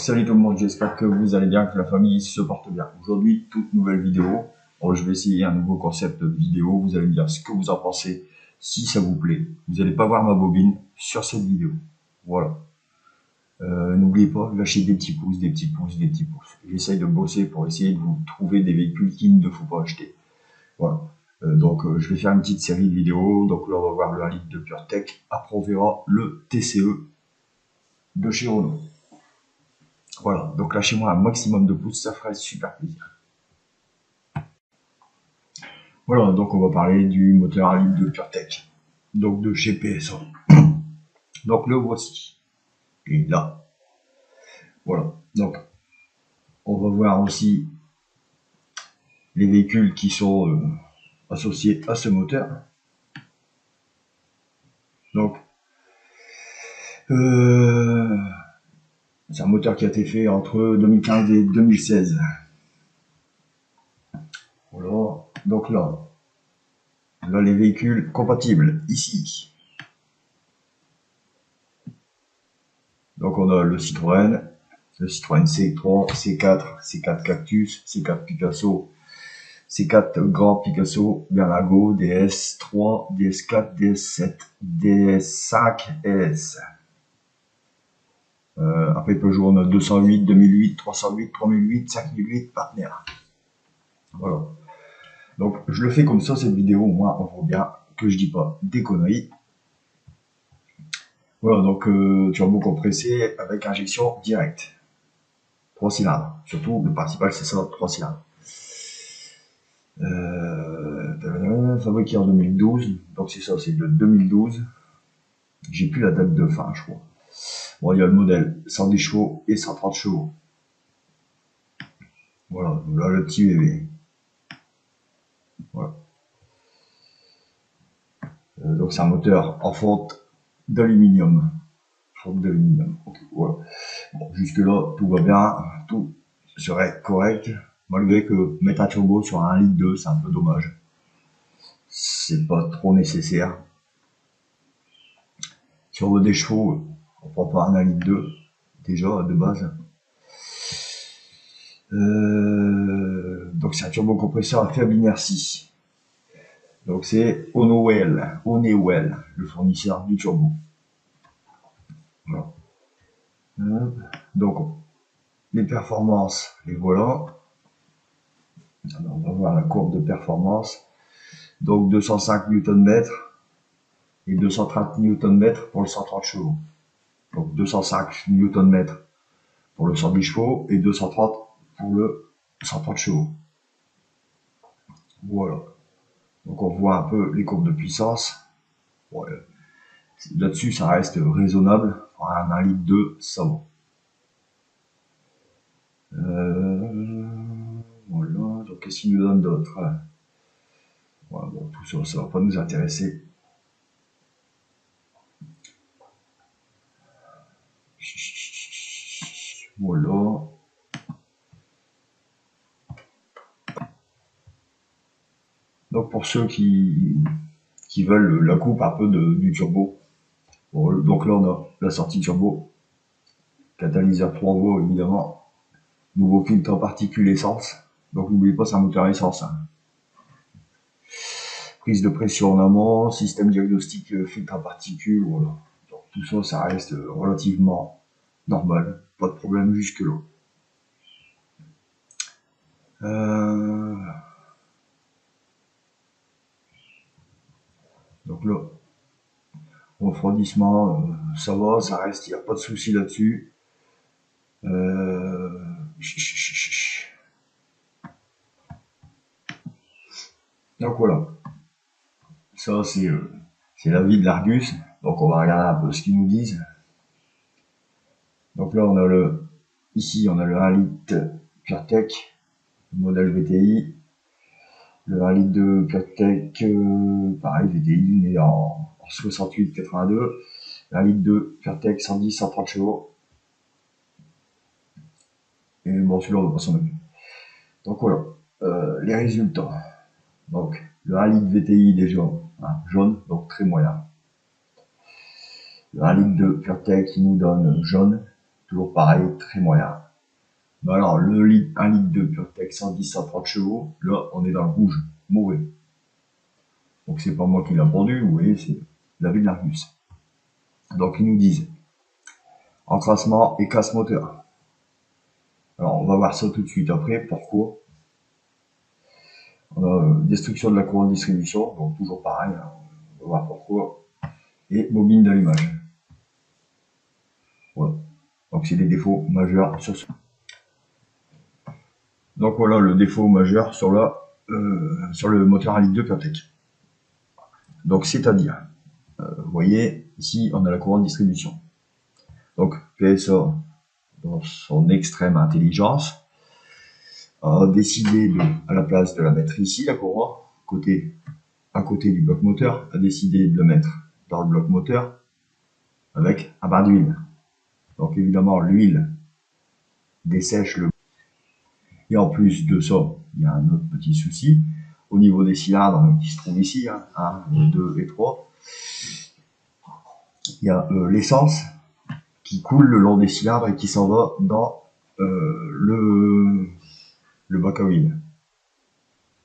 salut tout le monde, j'espère que vous allez bien, que la famille se porte bien. Aujourd'hui, toute nouvelle vidéo. Je vais essayer un nouveau concept de vidéo. Vous allez me dire ce que vous en pensez, si ça vous plaît. Vous n'allez pas voir ma bobine sur cette vidéo. Voilà. N'oubliez pas, lâchez des petits pouces, des petits pouces, des petits pouces. J'essaye de bosser pour essayer de vous trouver des véhicules qu'il ne faut pas acheter. Voilà. Je vais faire une petite série de vidéos. Donc là, on va voir le 1 litre de PureTech. Après, on verra le TCE de chez Renault. Voilà, donc lâchez-moi un maximum de pouces, ça ferait super plaisir. Voilà, donc on va parler du moteur 1 litre de PureTech, donc de chez PSA. Donc le voici. Et là, voilà. Donc on va voir aussi les véhicules qui sont associés à ce moteur. Donc c'est un moteur qui a été fait entre 2015 et 2016. Voilà. Donc là les véhicules compatibles ici. Donc on a le Citroën C3, C4, C4 Cactus, C4 Picasso, C4 Grand Picasso, Berlingo, DS3, DS4, DS7, DS5, S. Après Peugeot, on a 208, 2008, 308, 3008, 5008, partenaires. Voilà. Donc je le fais comme ça cette vidéo, au moins on voit bien que je dis pas des conneries. Voilà, donc turbo compressé avec injection directe. 3 cylindres. Surtout, le principal, c'est ça, 3 cylindres. Fabriqué en 2012. Donc c'est ça, c'est de 2012. J'ai plus la date de fin, je crois. Bon, il y a le modèle 110 chevaux et 130 chevaux. Voilà, là le petit bébé. Voilà. Donc c'est un moteur en fonte d'aluminium. Okay, voilà. Bon, jusque là, tout va bien, tout serait correct, malgré que mettre un turbo sur un 1,2 litre, c'est un peu dommage. C'est pas trop nécessaire. Si on veut des chevaux, on prend pas un 1,2 litre, déjà, de base. Donc c'est un turbocompresseur à faible inertie. Donc c'est Honeywell, le fournisseur du turbo. Voilà. Donc les performances, les voilà. Alors, on va voir la courbe de performance. Donc 205 Nm et 230 Nm pour le 130 chevaux. Donc 205 Nm pour le 110 chevaux et 230 pour le 130 chevaux. Voilà. Donc on voit un peu les courbes de puissance. Ouais. Là-dessus, ça reste raisonnable. Un 1,2 litre, ça va. Voilà. Donc qu'est-ce qu'il nous donne d'autre? Voilà, bon, tout ça, ça va pas nous intéresser. Voilà. Donc pour ceux qui veulent la coupe un peu du turbo, bon, donc là on a la sortie turbo, catalyseur 3 voies évidemment, nouveau filtre en particules essence, donc n'oubliez pas c'est un moteur essence. Hein. Prise de pression en amont, système diagnostic filtre à particules, voilà. Donc, tout ça, ça reste relativement normal, pas de problème jusque là. Donc là, refroidissement, ça va, ça reste, il n'y a pas de souci là-dessus. Donc voilà, ça c'est l'avis de l'Argus. Donc on va regarder un peu ce qu'ils nous disent. Donc là on a ici on a le 1 litre PureTech, modèle VTI. Le 1 litre de PureTech, pareil VTI, mais en 68-82. 1 litre de PureTech 110-130 chevaux. Et bon, celui-là, on va pas s'en occuper. Donc voilà, les résultats. Donc, le 1 litre VTI déjà, hein, jaune, donc très moyen. Le 1 litre de PureTech, il nous donne jaune. toujours pareil, très moyen. Mais alors, 1 litre de PureTech 110-130 chevaux, là, on est dans le rouge, mauvais. Donc, c'est pas moi qui l'a vendu, vous voyez, c'est l'avis de l'Argus. Donc, ils nous disent encrassement et casse moteur. Alors, on va voir ça tout de suite après. Pourquoi? On a destruction de la courroie de distribution, donc toujours pareil, hein. On va voir pourquoi. Et bobine d'allumage. Voilà. Donc, c'est des défauts majeurs sur ce. Donc, voilà le défaut majeur sur le moteur 1 litre de PureTech. Donc, c'est-à-dire, vous voyez, ici, on a la courroie de distribution. Donc, PSA, dans son extrême intelligence, a décidé à la place de la mettre ici, la courroie, à côté du bloc moteur, a décidé de le mettre dans le bloc moteur avec un bain d'huile. Donc évidemment, l'huile dessèche le. Et en plus de ça, il y a un autre petit souci au niveau des cylindres qui se trouvent ici, 1, 2 et 3. Il y a l'essence qui coule le long des cylindres et qui s'en va dans le bac à huile.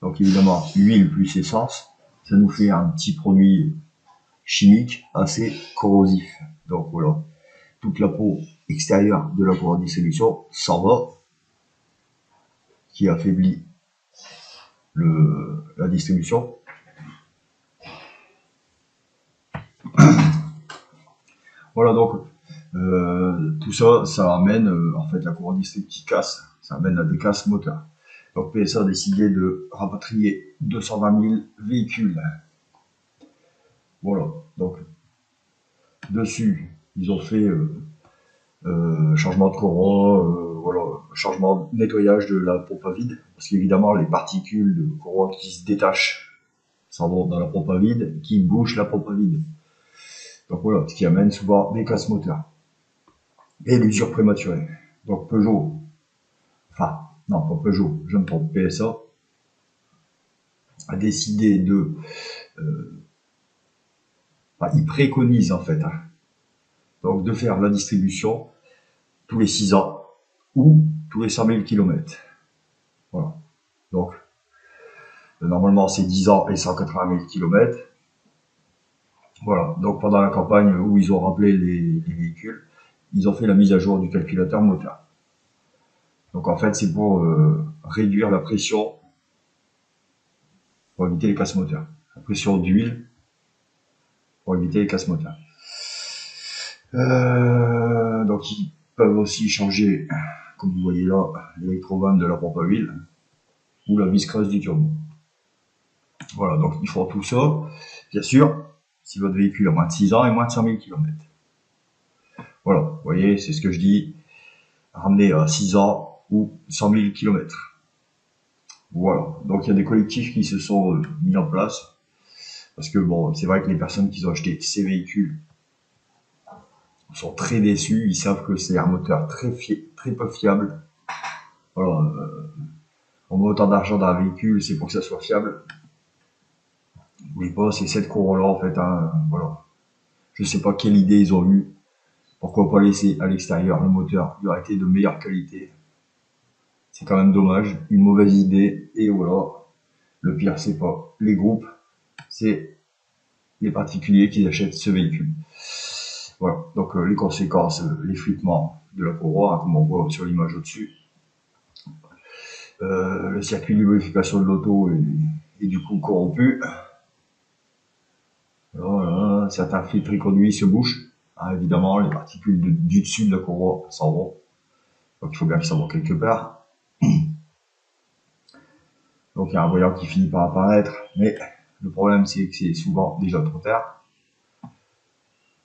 Donc évidemment, huile plus essence, ça nous fait un petit produit chimique assez corrosif. Donc voilà, toute la peau extérieure de la courroie de distribution s'en va, qui affaiblit la distribution. Voilà, donc tout ça, ça amène en fait la courroie distributive qui casse, ça amène à des casses moteurs. Donc PSA a décidé de rapatrier 220 000 véhicules. Voilà, donc dessus, ils ont fait changement de courroie, voilà, changement de nettoyage de la pompe à vide, parce qu'évidemment les particules de courroie qui se détachent s'en vont dans la pompe à vide, qui bouchent la pompe à vide. Donc voilà, ce qui amène souvent des casses moteurs et l'usure prématurée. Donc Peugeot, enfin non pas Peugeot, je me trompe, PSA a décidé de, il préconise en fait, donc de faire la distribution tous les 6 ans ou tous les 100 000 km. Voilà. Donc normalement c'est 10 ans et 180 000 km. Voilà, donc pendant la campagne où ils ont rappelé les véhicules, ils ont fait la mise à jour du calculateur moteur. Donc en fait c'est pour réduire la pression, pour éviter les casses moteurs. La pression d'huile pour éviter les casses moteurs. Donc ils peuvent aussi changer, comme vous voyez là, l'électrovanne de la pompe à huile ou la vis creuse du turbo. Voilà, donc ils font tout ça, bien sûr, si votre véhicule a moins de 6 ans et moins de 100 000 km. Voilà, vous voyez, c'est ce que je dis, ramener à 6 ans ou 100 000 km. Voilà, donc il y a des collectifs qui se sont mis en place, parce que bon, c'est vrai que les personnes qui ont acheté ces véhicules sont très déçus, ils savent que c'est un moteur très peu fiable. Voilà, on met autant d'argent dans un véhicule, c'est pour que ça soit fiable. Oui, pas, c'est cette courroie-là en fait, voilà. Je sais pas quelle idée ils ont eu. Pourquoi pas laisser à l'extérieur le moteur, il aurait été de meilleure qualité. C'est quand même dommage, une mauvaise idée, et voilà. Le pire, c'est pas les groupes, c'est les particuliers qui achètent ce véhicule. Voilà, donc les conséquences, l'effritement de la courroie, comme on voit sur l'image au-dessus. Le circuit de lubrification de l'auto est du coup corrompu. Voilà, certains filtres conduits se bouchent. Évidemment, les particules du dessus de la courroie s'en vont. Donc il faut bien qu'ils s'en vont quelque part. Donc il y a un voyant qui finit par apparaître, mais le problème c'est que c'est souvent déjà trop tard.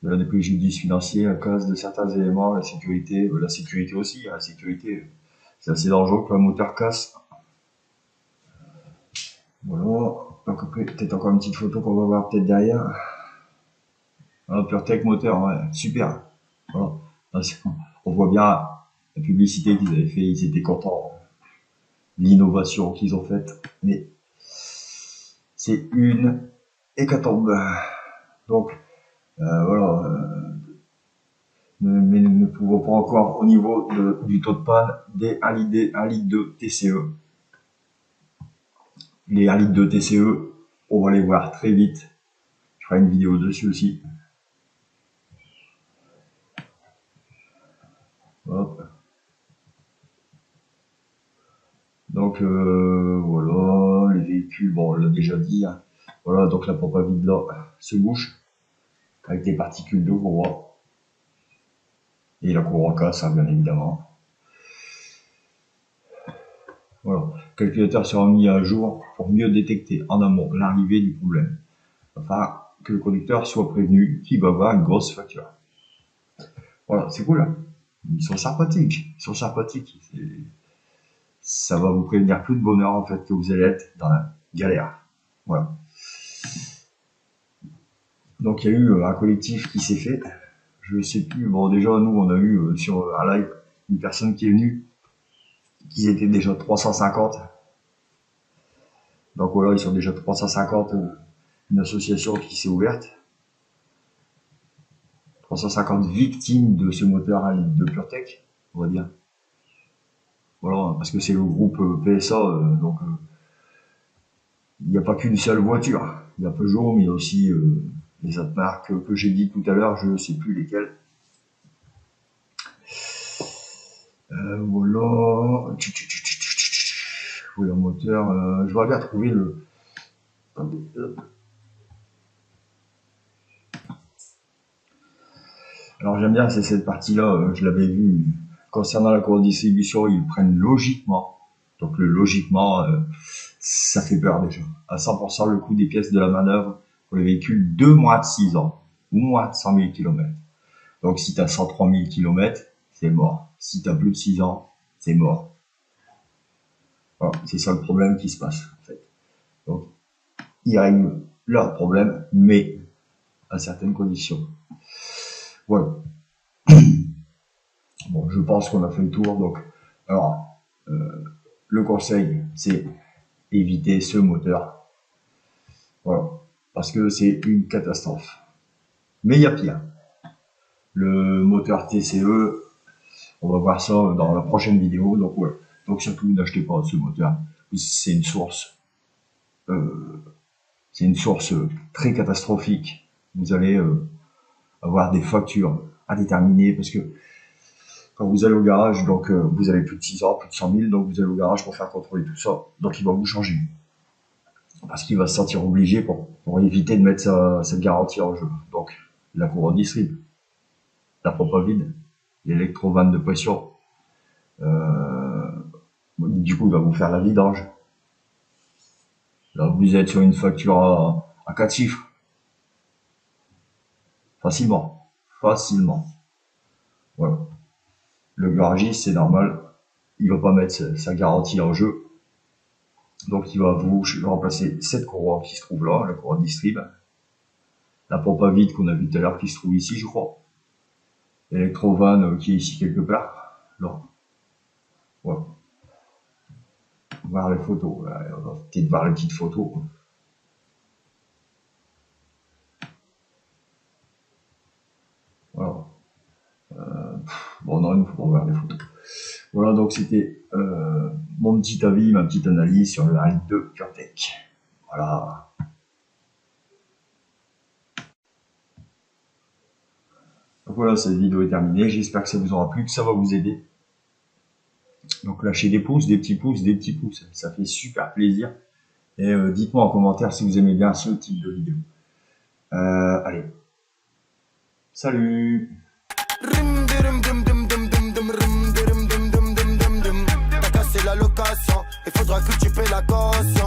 Il y a des préjudices financiers à cause de certains éléments, la sécurité aussi, la sécurité c'est assez dangereux quand un moteur casse. Voilà, donc après peut-être encore une petite photo qu'on va voir peut-être derrière. Voilà, PureTech moteur, ouais, super. Voilà. On voit bien la publicité qu'ils avaient fait, ils étaient contents de l'innovation qu'ils ont faite, mais c'est une hécatombe. Donc voilà, mais ne pouvons pas encore au niveau du taux de panne des 1 litre de TCE. Les 1 litre de TCE, on va les voir très vite. Je ferai une vidéo dessus aussi. Hop. Donc voilà, les véhicules, bon, on l'a déjà dit. Hein. Voilà, donc la pompe à vide là se bouche avec des particules de courroie. Et la courroie casse, hein, bien évidemment. Voilà, le calculateur sera mis à jour pour mieux détecter en amont l'arrivée du problème. Enfin, que le conducteur soit prévenu qu'il va avoir une grosse facture. Voilà, c'est cool. Hein, ils sont sympathiques. Ils sont sympathiques. Ça va vous prévenir plus de bonheur en fait que vous allez être dans la galère. Voilà. Donc il y a eu un collectif qui s'est fait. Je sais plus. Bon, déjà nous on a eu sur un live une personne qui est venue. Ils étaient déjà 350. Donc voilà, ils sont déjà 350. Une association qui s'est ouverte. 350 victimes de ce moteur à litre de PureTech, on va dire. Voilà, parce que c'est le groupe PSA, donc il n'y a pas qu'une seule voiture. Il y a Peugeot, mais il y a aussi les autres marques que j'ai dit tout à l'heure, je ne sais plus lesquelles. Voilà. Oui, un moteur. Je voudrais bien trouver le. Alors j'aime bien, c'est cette partie-là, je l'avais vu. Concernant la courbe de distribution, ils prennent logiquement. Donc le logiquement, ça fait peur déjà. À 100% le coût des pièces de la manœuvre pour les véhicules de moins de 6 ans ou moins de 100 000 km. Donc si tu as 103 000 km, c'est mort. Si tu as plus de 6 ans, c'est mort. Voilà, c'est ça le problème qui se passe en fait. Donc ils règlent leur problème, mais à certaines conditions. Voilà. Bon, je pense qu'on a fait le tour. Donc, alors, le conseil, c'est éviter ce moteur. Voilà. Parce que c'est une catastrophe. Mais il y a pire. Le moteur TCE, on va voir ça dans la prochaine vidéo. Donc, ouais. Donc, surtout, n'achetez pas ce moteur. C'est une source très catastrophique. Vous allez avoir des factures indéterminées parce que quand vous allez au garage, donc vous avez plus de 6 ans, plus de 100 000, donc vous allez au garage pour faire contrôler tout ça. Donc il va vous changer. Parce qu'il va se sentir obligé pour éviter de mettre cette garantie en jeu. Donc la couronne distrib, la pompe à vide, l'électrovanne de pression. Du coup, il va vous faire la vidange. Là, vous êtes sur une facture à 4 chiffres. Facilement. Voilà. Le garagiste, c'est normal, il va pas mettre sa garantie en jeu. Donc il va vous remplacer cette courroie qui se trouve là, la courroie distrib. La pompe à vide qu'on a vu tout à l'heure qui se trouve ici, je crois. L'électrovanne qui est ici quelque part. Là. Voilà. Voir les photos. On va peut-être voir les petites photos. Voilà. Bon, non, il nous faut voir les photos. Voilà, donc c'était mon petit avis, ma petite analyse sur le 1 litre de PureTech. Voilà. Donc voilà, cette vidéo est terminée. J'espère que ça vous aura plu, que ça va vous aider. Donc lâchez des pouces, des petits pouces, des petits pouces. Ça fait super plaisir. Et dites-moi en commentaire si vous aimez bien ce type de vidéo. Allez. Salut! T'as cassé la location, il faudra que tu paies la caution.